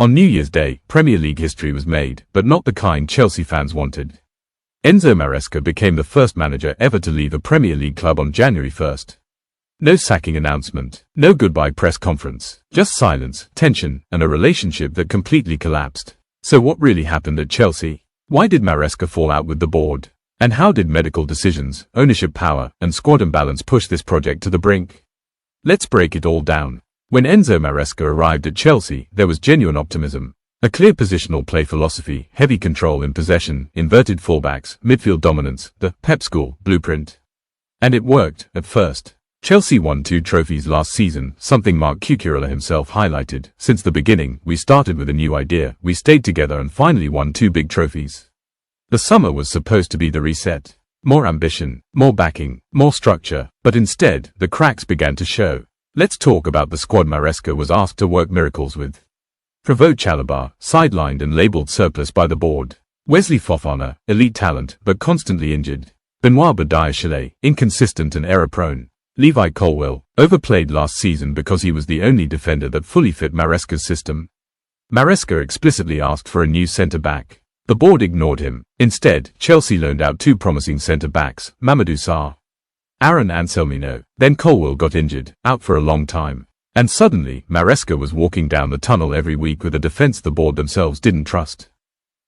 On New Year's Day, Premier League history was made, but not the kind Chelsea fans wanted. Enzo Maresca became the first manager ever to leave a Premier League club on January 1st. No sacking announcement, no goodbye press conference, just silence, tension, and a relationship that completely collapsed. So what really happened at Chelsea? Why did Maresca fall out with the board? And how did medical decisions, ownership power, and squad imbalance push this project to the brink? Let's break it all down. When Enzo Maresca arrived at Chelsea, there was genuine optimism. A clear positional play philosophy, heavy control in possession, inverted fullbacks, midfield dominance, the Pep School blueprint. And it worked, at first. Chelsea won 2 trophies last season, something Mark Cucurella himself highlighted. Since the beginning, we started with a new idea, we stayed together and finally won 2 big trophies. The summer was supposed to be the reset. More ambition, more backing, more structure, but instead, the cracks began to show. Let's talk about the squad Maresca was asked to work miracles with. Trevoh Chalobah, sidelined and labelled surplus by the board. Wesley Fofana, elite talent, but constantly injured. Benoit Badiashile, inconsistent and error-prone. Levi Colwill, overplayed last season because he was the only defender that fully fit Maresca's system. Maresca explicitly asked for a new centre-back. The board ignored him. Instead, Chelsea loaned out 2 promising centre-backs, Mamadou Sarr, Aaron Anselmino. Then Colwill got injured, out for a long time. And suddenly, Maresca was walking down the tunnel every week with a defence the board themselves didn't trust.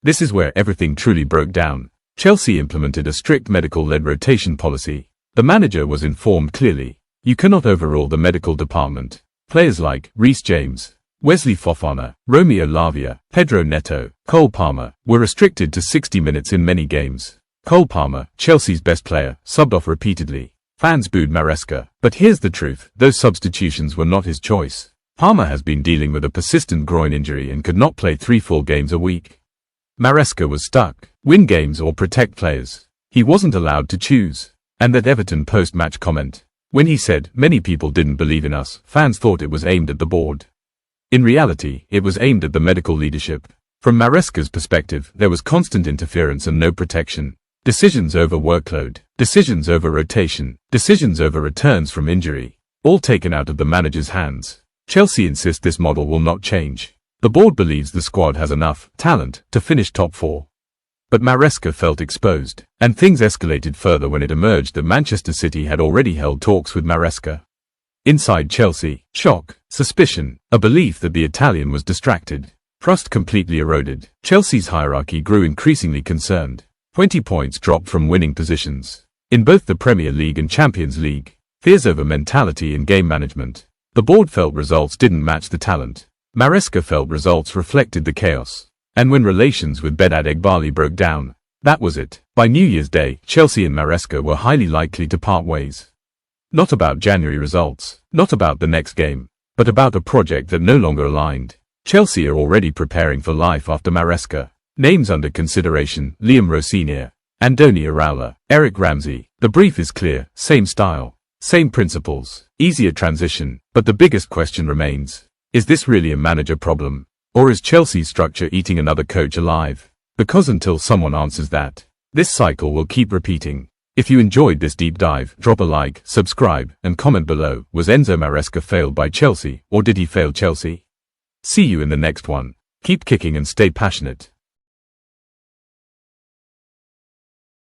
This is where everything truly broke down. Chelsea implemented a strict medical-led rotation policy. The manager was informed clearly. You cannot overrule the medical department. Players like Reece James, Wesley Fofana, Romeo Lavia, Pedro Neto, Cole Palmer were restricted to 60 minutes in many games. Cole Palmer, Chelsea's best player, subbed off repeatedly. Fans booed Maresca, but here's the truth, those substitutions were not his choice. Palmer has been dealing with a persistent groin injury and could not play 3 full games a week. Maresca was stuck. Win games or protect players. He wasn't allowed to choose. And that Everton post-match comment. When he said, many people didn't believe in us, fans thought it was aimed at the board. In reality, it was aimed at the medical leadership. From Maresca's perspective, there was constant interference and no protection. Decisions over workload, decisions over rotation, decisions over returns from injury, all taken out of the manager's hands. Chelsea insist this model will not change. The board believes the squad has enough talent to finish top 4. But Maresca felt exposed, and things escalated further when it emerged that Manchester City had already held talks with Maresca. Inside Chelsea, shock, suspicion, a belief that the Italian was distracted. Trust completely eroded. Chelsea's hierarchy grew increasingly concerned. 20 points dropped from winning positions. In both the Premier League and Champions League, fears over mentality and game management. The board felt results didn't match the talent. Maresca felt results reflected the chaos. And when relations with Behdad Eghbali broke down, that was it. By New Year's Day, Chelsea and Maresca were highly likely to part ways. Not about January results, not about the next game, but about a project that no longer aligned. Chelsea are already preparing for life after Maresca. Names under consideration, Liam Rosenior, Andoni Iraola, Eric Ramsay. The brief is clear, same style, same principles, easier transition, but the biggest question remains. Is this really a manager problem? Or is Chelsea's structure eating another coach alive? Because until someone answers that, this cycle will keep repeating. If you enjoyed this deep dive, drop a like, subscribe, and comment below. Was Enzo Maresca failed by Chelsea, or did he fail Chelsea? See you in the next one. Keep kicking and stay passionate.